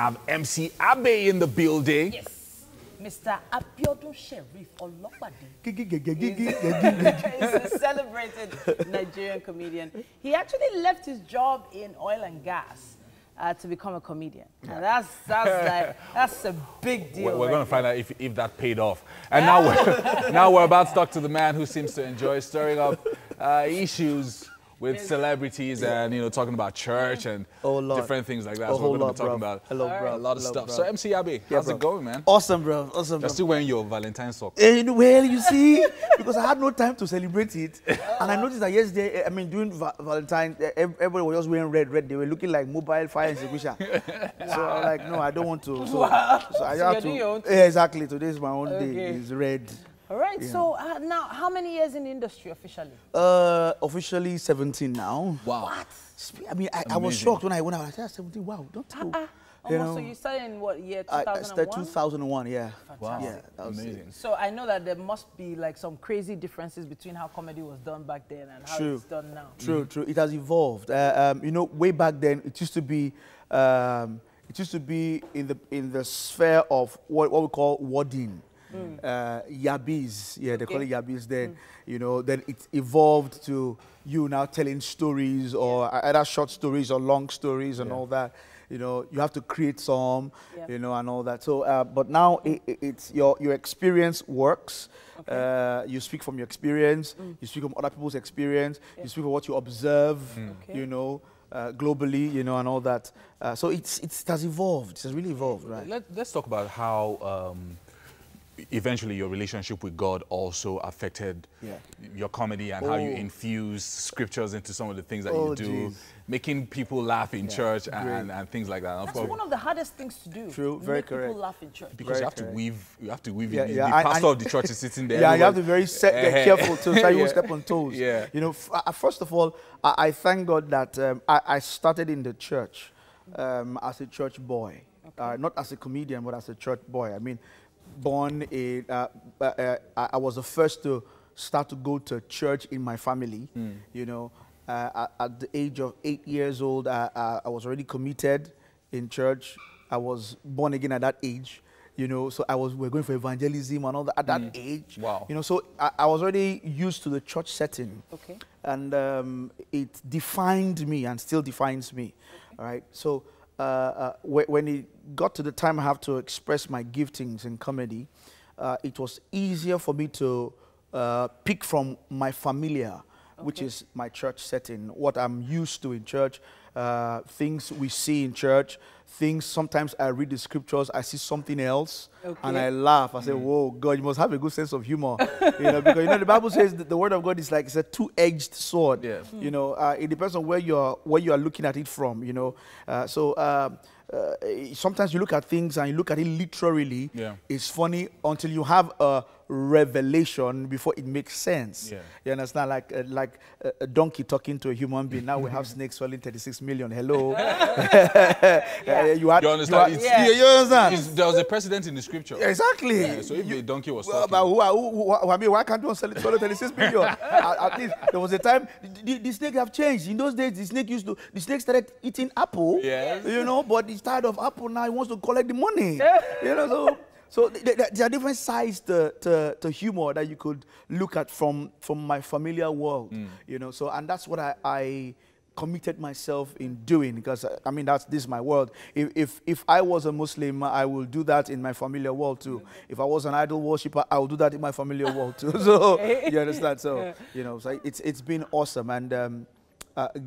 have MC ABBEY in the building. Yes. Mr. Abiodun Sheriff Olopade. He's a celebrated Nigerian comedian. He actually left his job in oil and gas to become a comedian. And that's a big deal. We're going to find out if that paid off. And now we're about to talk to the man who seems to enjoy stirring up issues with celebrities and, you know, talking about church and different things like that. So we're going to be talking about a lot of stuff. So MC ABBEY, how's it going, man? Awesome, bro. Awesome. You're still wearing your Valentine's socks. Well, you see, because I had no time to celebrate it. And I noticed that yesterday, I mean, during Valentine's, everybody was just wearing red. They were looking like mobile fire extinguisher. So I was like, no, I don't want to. So I have to. Your own yeah, exactly. Today is my own day. It's red. All right. Yeah. So now, how many years in the industry officially? Officially 17 now. Wow. What? I mean, I was shocked when I went out. I said, 17, wow, don't you? You know, so you started in what year, 2001? I started 2001, yeah. Wow. Yeah, that was amazing. So I know that there must be like some crazy differences between how comedy was done back then and how it's done now. True. It has evolved. You know, way back then, it used to be in the sphere of what we call wording. Yabbies, yeah, they call it yabbies then. You know, then it evolved to you now telling stories or either short stories or long stories and all that. You know, you have to create some, you know, and all that. So, but now it's your experience works. You speak from your experience. You speak from other people's experience. You speak from what you observe. You know. Globally, you know, and all that. So it has evolved. It has really evolved, right? Let's talk about how eventually your relationship with God also affected your comedy and how you infuse scriptures into some of the things that you do, making people laugh in church and things like that. That's one of the hardest things to do. True, very correct. People laugh in church. Because you have to weave in. The pastor of the church is sitting there. Yeah, you have to be very careful to so you won't step on toes. Yeah. You know, first of all, I thank God that I started in the church as a church boy. Not as a comedian, but as a church boy. I mean, born in, I was the first to start to go to church in my family. You know, at the age of 8 years old, I was already committed in church. I was born again at that age. You know, so we're going for evangelism and all that at that age. Wow. You know, so I was already used to the church setting. Okay. And it defined me and still defines me. All right. So when it got to the time I have to express my giftings in comedy, it was easier for me to pick from my familiar, which is my church setting, what I'm used to in church, things we see in church, things sometimes I read the scriptures, I see something else, and I laugh. I say, whoa, God, you must have a good sense of humor. You know, because, you know, the Bible says that the word of God is like, it's a two-edged sword. Yeah. You know, it depends on where you are looking at it from, you know. Sometimes you look at things and you look at it literally. It's funny until you have a revelation before it makes sense. You understand? Like a donkey talking to a human being. Now we have snakes swallowing 36 million. Hello. You understand? You understand? There was a precedent in the scripture. Exactly. Yeah, so if the donkey was talking, I mean, why can't one swallow 36 million? At least there was a time the snake have changed. In those days, the snake started eating apple. You know, but he's tired of apple now. He wants to collect the money. You know, so there are different sides to humor that you could look at from my familiar world. You know, so and that's what I committed myself in doing, because I mean this is my world. If I was a Muslim, I will do that in my familiar world too. If I was an idol worshiper, I will do that in my familiar world too. So you understand? So you know, so it's been awesome, and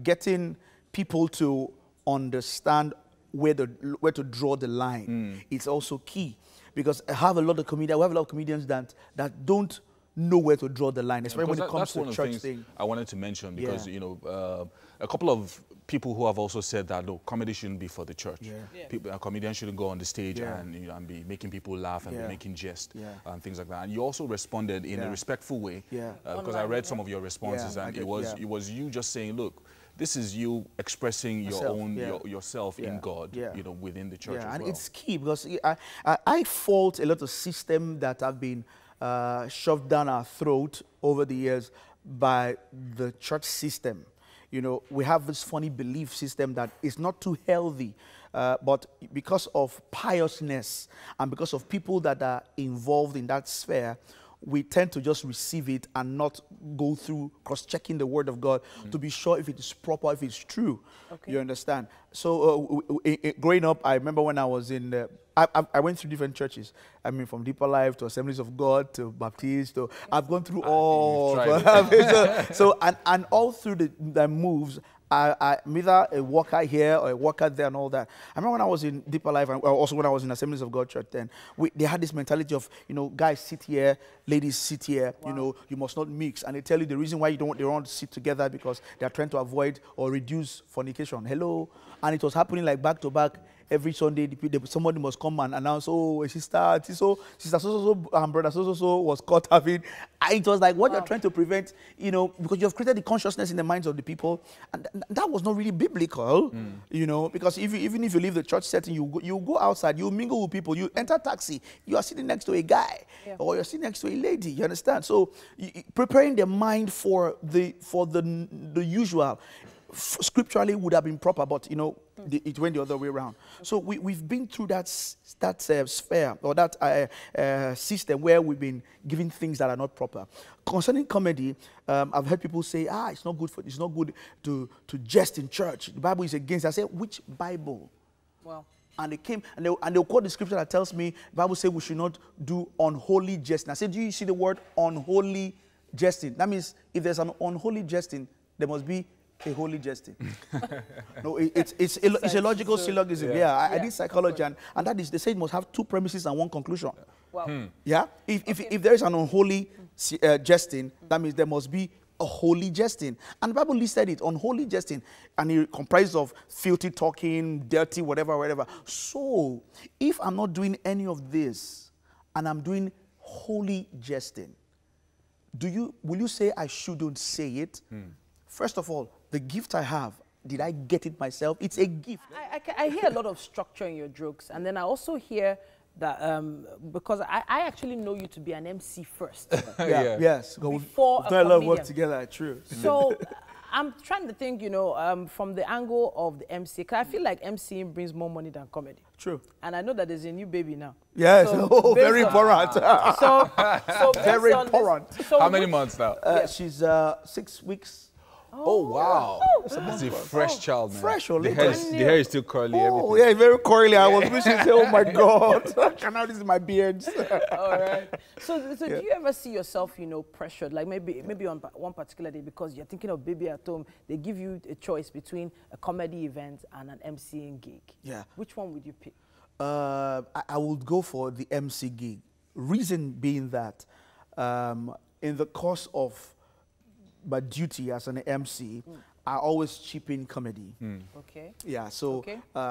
getting people to understand where to draw the line. It's also key, because I have a lot of comedians that don't know where to draw the line, especially when it comes to church thing. I wanted to mention, because you know, a couple of people who have also said that no, comedy shouldn't be for the church. Comedians shouldn't go on the stage and, you know, and be making people laugh and be making jest and things like that. And you also responded in a respectful way, because I read some of your responses, and it was you just saying, look, this is you expressing your own yourself in God, you know, within the church as well. And it's key, because I fault a lot of systems that have been shoved down our throat over the years by the church system. You know, we have this funny belief system that is not too healthy. But because of piousness and because of people that are involved in that sphere, we tend to just receive it and not go through cross-checking the word of God to be sure if it is proper, if it's true. Okay. You understand? So growing up, I remember when I was in, I went through different churches. I mean, from Deeper Life to Assemblies of God to Baptist. To, I've gone through all. And all through the moves, I'm either a worker here or a worker there and all that. I remember when I was in Deeper Life, and also when I was in Assemblies of God Church then, they had this mentality of, you know, guys sit here, ladies sit here, you know, you must not mix. And they tell you the reason why they don't want to sit together because they are trying to avoid or reduce fornication. Hello? And it was happening like back to back. Every Sunday, somebody must come and announce, oh, sister so and brother so was caught having. It was like what you're trying to prevent, you know, because you've created the consciousness in the minds of the people, and that was not really biblical, you know, because even if you leave the church setting, you go outside, you mingle with people, you enter taxi, you are sitting next to a guy, or you're sitting next to a lady, you understand? So preparing the mind for the usual. Scripturally would have been proper, but you know it went the other way around. So we've been through that sphere or that system where we've been giving things that are not proper. Concerning comedy, I've heard people say, it's not good to jest in church. The Bible is against it. I say, which Bible? Well. And they came and they'll quote the scripture that tells me the Bible says we should not do unholy jesting. I said, do you see the word unholy jesting? That means if there's an unholy jesting, there must be a holy jesting. No, it's a logical syllogism. I did psychology, and that is, they say it must have two premises and one conclusion. Well, yeah. If there is an unholy jesting, that means there must be a holy jesting. And the Bible listed it, unholy jesting, and it comprises of filthy talking, dirty, whatever. So, if I'm not doing any of this, and I'm doing holy jesting, will you say I shouldn't say it? First of all, the gift I have, did I get it myself? It's a gift. I hear a lot of structure in your jokes, and then I also hear that because I actually know you to be an MC first. Yes. Before we've done a lot of work together, true. So I'm trying to think, you know, from the angle of the MC, because I feel like MCing brings more money than comedy. True. And I know that there's a new baby now. Yes, so very important. So very important. So how many months now? She's 6 weeks. Oh, wow. That's a fresh child, man. Fresh or the hair is still curly. Oh, yeah, very curly. I was wishing to say, oh, my God. Now this is my beard. All right. So do you ever see yourself, you know, pressured? Like maybe on one particular day, because you're thinking of baby at home, they give you a choice between a comedy event and an MCing gig. Yeah. Which one would you pick? I would go for the MC gig. Reason being that in the course of my duty as an MC, I always chip in comedy. Okay. Yeah, so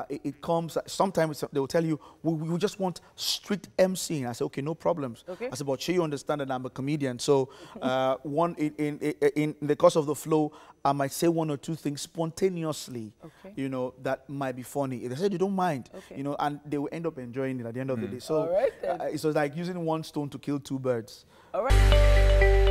it comes, sometimes they will tell you, we just want strict MCing. I say, okay, no problems. Okay. I said, but sure you understand that I'm a comedian. So in the course of the flow, I might say one or two things spontaneously, you know, that might be funny. They said, you don't mind, you know, and they will end up enjoying it at the end of the day. So it's like using one stone to kill two birds. All right.